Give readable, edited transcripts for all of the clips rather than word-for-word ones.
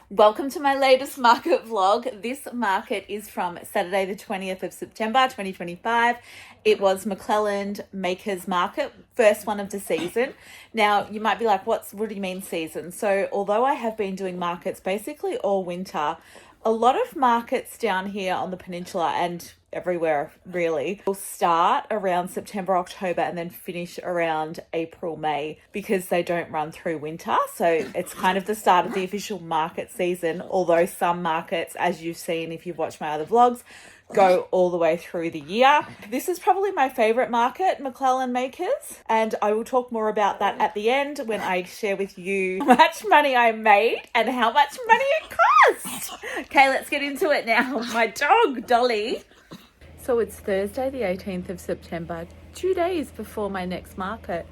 Welcome to my latest market vlog. This market is from Saturday the 20th of September 2025. It was McClelland Makers Market, first one of the season. Now you might be like, what do you mean season? So although I have been doing markets basically all winter, a lot of markets down here on the peninsula and everywhere really will start around September, October and then finish around April, May because they don't run through winter. So it's kind of the start of the official market season, although some markets, as you've seen if you've watched my other vlogs, go all the way through the year. This is probably my favorite market, McClelland Makers, and I will talk more about that at the end when I share with you how much money I made and how much money it cost. Okay, let's get into it now. My dog, Dolly. So it's Thursday the 18th of September, 2 days before my next market.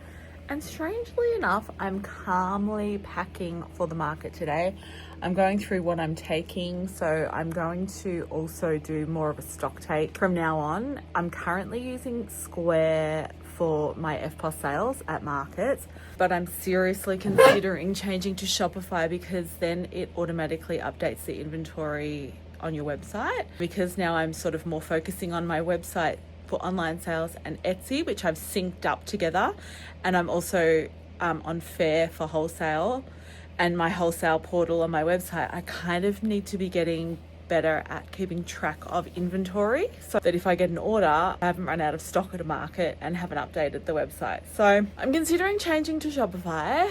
And strangely enough, I'm calmly packing for the market today. I'm going through what I'm taking, so I'm going to also do more of a stock take from now on. I'm currently using Square for my FPOS sales at markets, but I'm seriously considering changing to Shopify because then it automatically updates the inventory on your website, because now I'm sort of more focusing on my website for online sales and Etsy, which I've synced up together, and I'm also on Fair for wholesale and my wholesale portal on my website. I kind of need to be getting better at keeping track of inventory so that if I get an order, I haven't run out of stock at a market and haven't updated the website. So I'm considering changing to Shopify.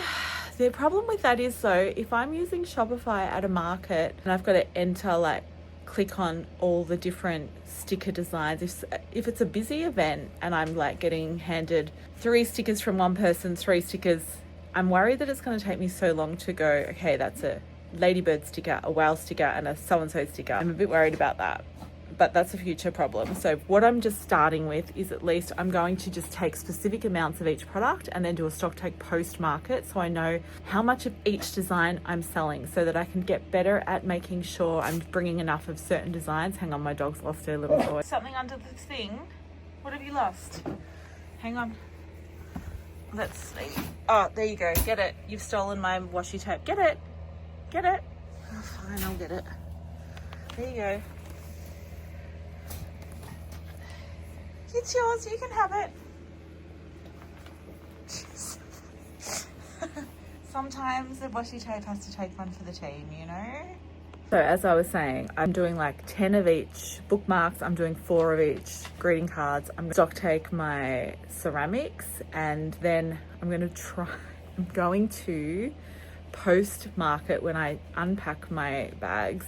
The problem with that is though, if I'm using Shopify at a market and I've got to enter click on all the different sticker designs, if it's a busy event and I'm getting handed 3 stickers from one person, 3 stickers, I'm worried that it's going to take me so long to go, okay, that's a ladybird sticker, a whale sticker and a so-and-so sticker. I'm a bit worried about that, but that's a future problem. So what I'm just starting with is, at least I'm going to just take specific amounts of each product and then do a stock take post market, so I know how much of each design I'm selling so that I can get better at making sure I'm bringing enough of certain designs. Hang on, my dog's lost her little toy. Something under the thing. What have you lost? Hang on. Let's see. Oh, there you go. Get it. You've stolen my washi tape. Get it. Get it. Oh, fine, I'll get it. There you go. It's yours, you can have it. Sometimes the washi tape has to take one for the team, you know? So as I was saying, I'm doing 10 of each bookmarks, I'm doing 4 of each greeting cards. I'm going to stock take my ceramics, and then I'm going to post market when I unpack my bags,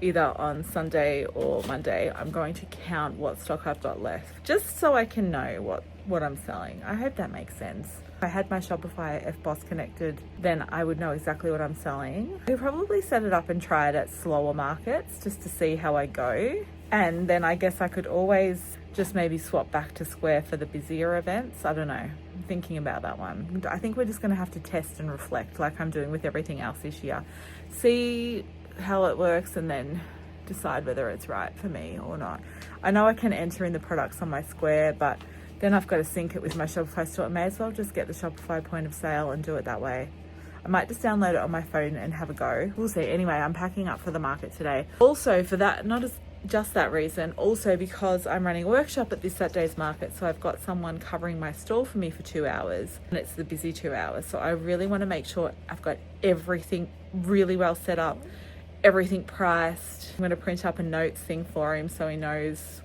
either on Sunday or Monday. I'm going to count what stock I've got left, just so I can know what I'm selling. I hope that makes sense. If I had my Shopify FBOSS connected, then I would know exactly what I'm selling. I could probably set it up and try it at slower markets just to see how I go. And then I guess I could always just maybe swap back to Square for the busier events. I don't know. I'm thinking about that one. I think we're just going to have to test and reflect like I'm doing with everything else this year. See how it works and then decide whether it's right for me or not. I know I can enter in the products on my Square, but then I've got to sync it with my Shopify store. I may as well just get the Shopify point of sale and do it that way. I might just download it on my phone and have a go. We'll see. Anyway, I'm packing up for the market today. Also for that, not as just that reason, also because I'm running a workshop at this Saturday's market, so I've got someone covering my stall for me for 2 hours, and it's the busy 2 hours. So I really want to make sure I've got everything really well set up, everything priced. I'm going to print up a notes thing for him so he knows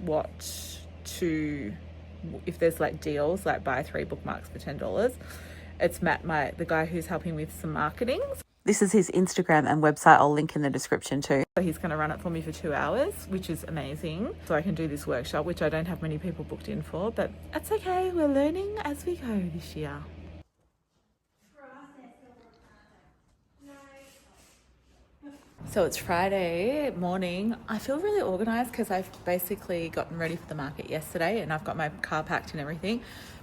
if there's deals, buy 3 bookmarks for $10. It's Matt, the guy who's helping with some marketing. This is his Instagram and website. I'll link in the description too. So he's going to run it for me for 2 hours, which is amazing. So I can do this workshop, which I don't have many people booked in for, but that's okay. We're learning as we go this year. So it's Friday morning. I feel really organised because I've basically gotten ready for the market yesterday and I've got my car packed and everything,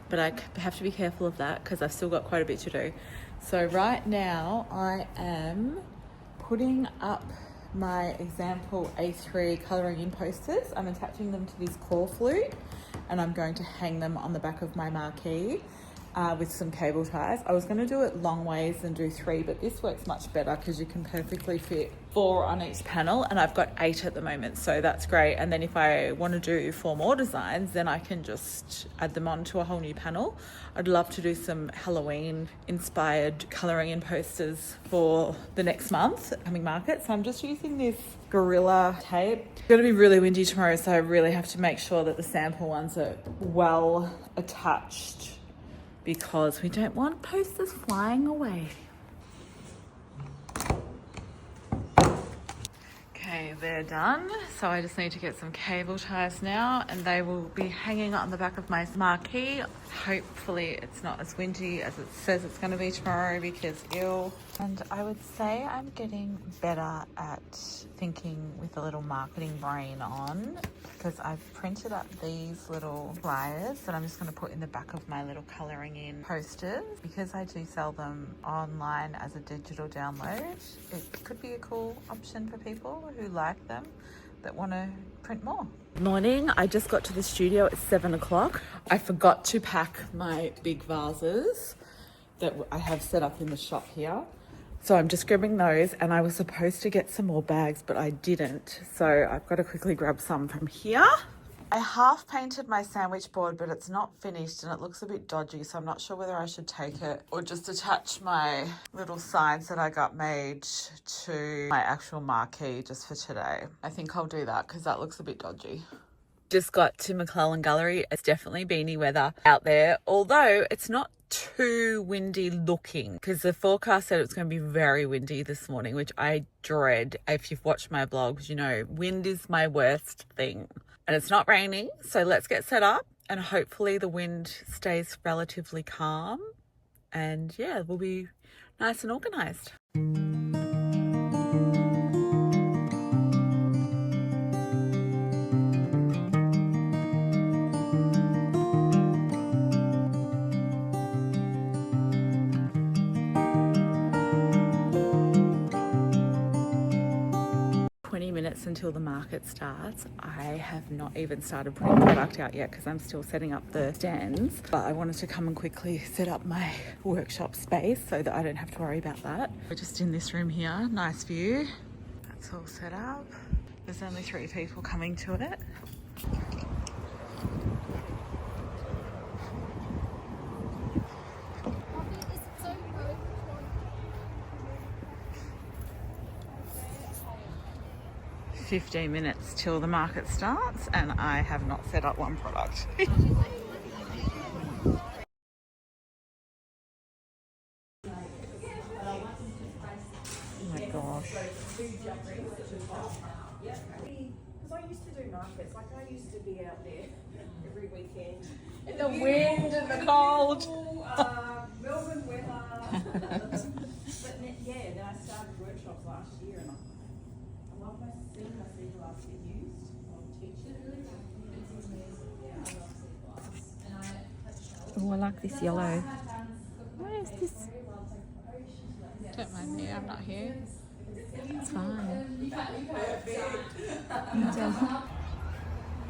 but I have to be careful of that because I've still got quite a bit to do. So right now I am putting up my example A3 colouring in posters. I'm attaching them to this claw flute and I'm going to hang them on the back of my marquee. with some cable ties. I was going to do it long ways and do 3, but this works much better because you can perfectly fit 4 on each panel, and I've got 8 at the moment, so that's great. And then if I want to do 4 more designs, then I can just add them on to a whole new panel. I'd love to do some Halloween inspired colouring in posters for the next month coming market, so I'm just using this Gorilla tape. It's going to be really windy tomorrow, so I really have to make sure that the sample ones are well attached because we don't want posters flying away. Okay, they're done. So I just need to get some cable ties now, and they will be hanging on the back of my marquee. Hopefully it's not as windy as it says it's going to be tomorrow because ew. And I would say I'm getting better at thinking with a little marketing brain on, because I've printed up these little flyers that I'm just going to put in the back of my little colouring in posters, because I do sell them online as a digital download. It could be a cool option for people who like them, that want to print more. Morning, I just got to the studio at 7 o'clock. I forgot to pack my big vases that I have set up in the shop here. So I'm just grabbing those, and I was supposed to get some more bags, but I didn't. So I've got to quickly grab some from here. I half painted my sandwich board, but it's not finished and it looks a bit dodgy. So I'm not sure whether I should take it or just attach my little signs that I got made to my actual marquee just for today. I think I'll do that because that looks a bit dodgy. Just got to McClelland Gallery. It's definitely beanie weather out there, although it's not too windy looking, because the forecast said it's going to be very windy this morning, which I dread. If you've watched my vlogs, you know wind is my worst thing. And it's not raining, so let's get set up and hopefully the wind stays relatively calm, and yeah, we'll be nice and organised. 20 minutes until the market starts. I have not even started putting product out yet because I'm still setting up the stands, but I wanted to come and quickly set up my workshop space so that I don't have to worry about that. We're just in this room here, nice view. That's all set up. There's only 3 people coming to it. 15 minutes till the market starts, and I have not set up one product. Oh my gosh. Because I used to do markets, like I used to be out there every weekend. In the wind and the cold. Melbourne weather. But yeah, then I started workshops last year, and I love my sea glass get used. I'll teach it. Oh, I like this yellow. What is this? Don't mind me, I'm not here. It's fine.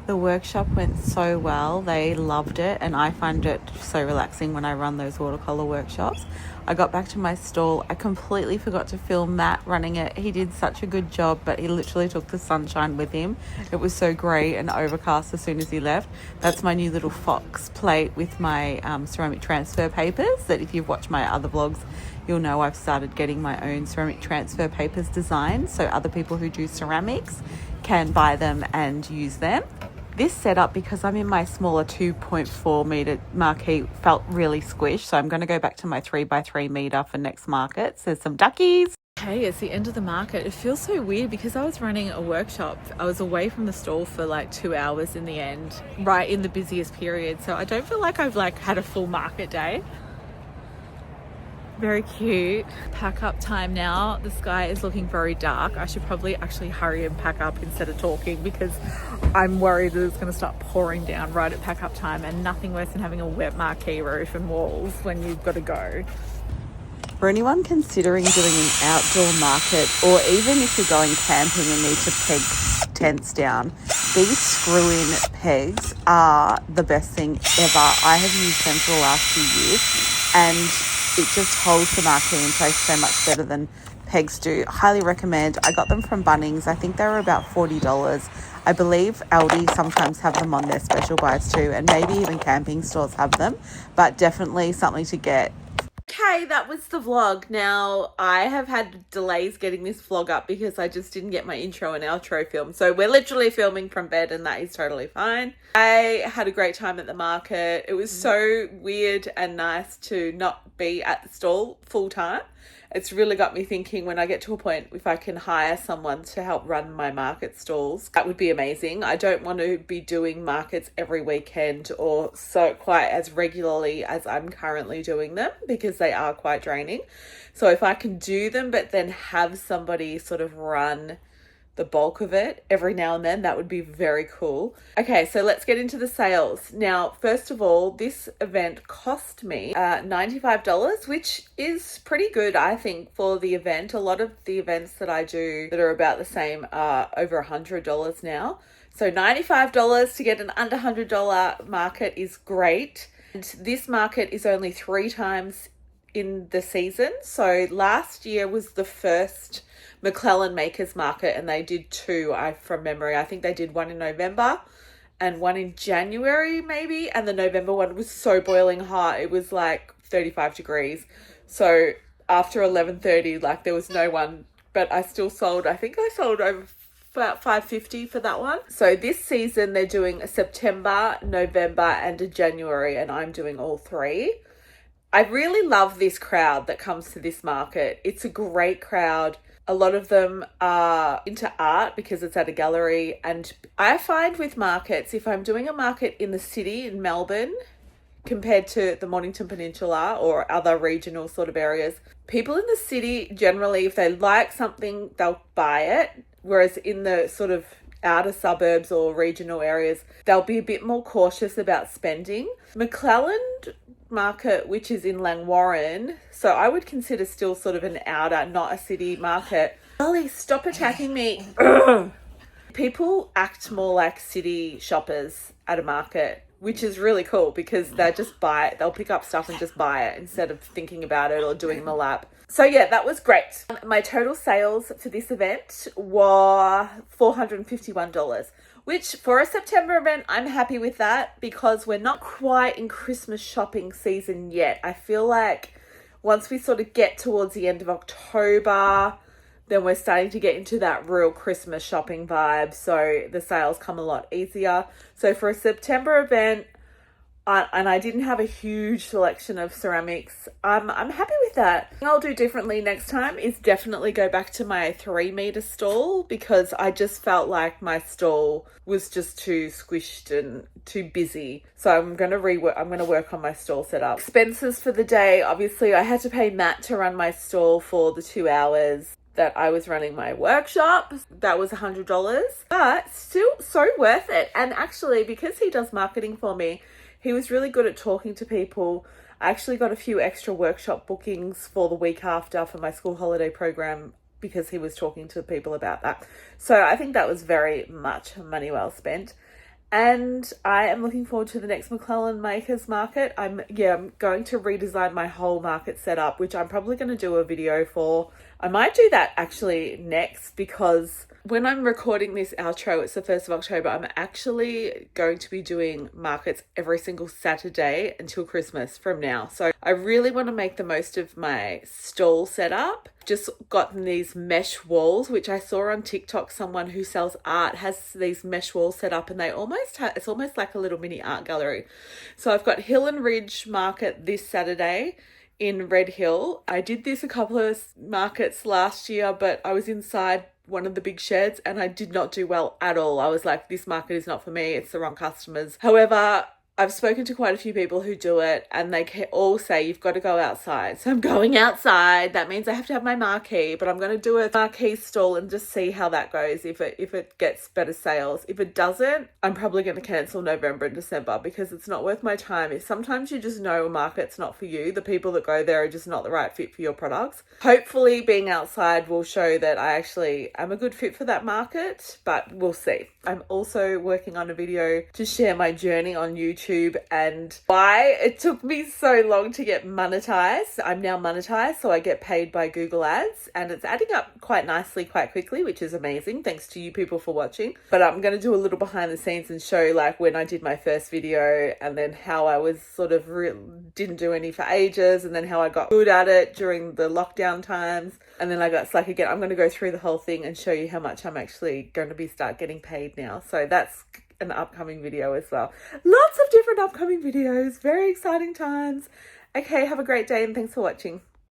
The workshop went so well. They loved it, and I find it so relaxing when I run those watercolour workshops. I got back to my stall. I completely forgot to film Matt running it. He did such a good job, but he literally took the sunshine with him. It was so grey and overcast as soon as he left. That's my new little fox plate with my ceramic transfer papers, that if you've watched my other vlogs, you'll know I've started getting my own ceramic transfer papers designed, so other people who do ceramics can buy them and use them. This setup, because I'm in my smaller 2.4 metre marquee, felt really squished, so I'm going to go back to my 3x3 metre for next markets. There's some duckies. Okay, it's the end of the market. It feels so weird because I was running a workshop. I was away from the stall for like 2 hours in the end, right in the busiest period, so I don't feel like I've had a full market day. Very cute. Pack up time now. The sky is looking very dark. I should probably actually hurry and pack up instead of talking, because I'm worried that it's going to start pouring down right at pack up time, and nothing worse than having a wet marquee roof and walls when you've got to go. For anyone considering doing an outdoor market, or even if you're going camping and need to peg tents down, These screw-in pegs are the best thing ever. I have used them for the last few years and it just holds the marquee in place so much better than pegs do. Highly recommend. I got them from Bunnings. I think they were about $40. I believe Aldi sometimes have them on their special buys too, and maybe even camping stores have them, but definitely something to get. Okay, that was the vlog. Now, I have had delays getting this vlog up because I just didn't get my intro and outro filmed. So we're literally filming from bed and that is totally fine. I had a great time at the market. It was so weird and nice to not be at the stall full time. It's really got me thinking when I get to a point, if I can hire someone to help run my market stalls, that would be amazing. I don't want to be doing markets every weekend or so quite as regularly as I'm currently doing them because they are quite draining. So if I can do them, but then have somebody sort of run the bulk of it every now and then, that would be very cool. Okay, so let's get into the sales. Now, first of all, this event cost me $95, which is pretty good, I think, for the event. A lot of the events that I do that are about the same are over $100 now. So $95 to get an under $100 market is great. And this market is only 3 times in the season. So last year was the first McClelland Makers Market and they did 2 from memory. I think they did one in November and one in January maybe, and the November one was so boiling hot. It was like 35 degrees. So after 11:30, like there was no one, but I still sold, I think I sold over about $5.50 for that one. So this season they're doing a September, November and a January, and I'm doing all 3. I really love this crowd that comes to this market. It's a great crowd. A lot of them are into art because it's at a gallery. And I find with markets, if I'm doing a market in the city in Melbourne, compared to the Mornington Peninsula or other regional sort of areas, people in the city generally, if they like something, they'll buy it. Whereas in the sort of outer suburbs or regional areas, they'll be a bit more cautious about spending. McClelland Market, which is in Langwarrin, so I would consider still sort of an outer, not a city market. Ollie, stop attacking me. People act more like city shoppers at a market, which is really cool because they just buy it. They'll pick up stuff and just buy it instead of thinking about it or doing the lap. So yeah, that was great. My total sales for this event were $451. Which for a September event, I'm happy with that because we're not quite in Christmas shopping season yet. I feel like once we sort of get towards the end of October, then we're starting to get into that real Christmas shopping vibe. So the sales come a lot easier. So for a September event, and I didn't have a huge selection of ceramics, I'm happy with that. What I'll do differently next time is definitely go back to my 3-meter stall because I just felt like my stall was just too squished and too busy. So I'm going to work on my stall setup. Expenses for the day, obviously I had to pay Matt to run my stall for the 2 hours that I was running my workshop. That was $100, but still so worth it. And actually, because he does marketing for me, he was really good at talking to people. I actually got a few extra workshop bookings for the week after for my school holiday program because he was talking to people about that. So I think that was very much money well spent. And I am looking forward to the next McClelland Makers Market. I'm going to redesign my whole market setup, which I'm probably going to do a video for. I might do that actually next because when I'm recording this outro, it's the 1st of October. I'm actually going to be doing markets every single Saturday until Christmas from now. So I really want to make the most of my stall setup. Just gotten these mesh walls, which I saw on TikTok. Someone who sells art has these mesh walls set up and they it's almost like a little mini art gallery. So I've got Hill and Ridge Market this Saturday in Red Hill. I did this a couple of markets last year, but I was inside one of the big sheds and I did not do well at all. I was like, this market is not for me. It's the wrong customers. However, I've spoken to quite a few people who do it, and they all say you've got to go outside. So I'm going outside. That means I have to have my marquee, but I'm going to do a marquee stall and just see how that goes. If it gets better sales, if it doesn't, I'm probably going to cancel November and December because it's not worth my time. Sometimes you just know a market's not for you. The people that go there are just not the right fit for your products. Hopefully, being outside will show that I actually am a good fit for that market, but we'll see. I'm also working on a video to share my journey on YouTube and why it took me so long to get monetized. I'm now monetized, so I get paid by Google Ads, and it's adding up quite nicely, quite quickly, which is amazing. Thanks to you people for watching. But I'm going to do a little behind the scenes and show like when I did my first video, and then how I was sort of didn't do any for ages, and then how I got good at it during the lockdown times, and then I got slack again. I'm going to go through the whole thing and show you how much I'm actually going to start getting paid now. So that's an upcoming video as well. Lots of different upcoming videos. Very exciting times. Okay, have a great day and thanks for watching.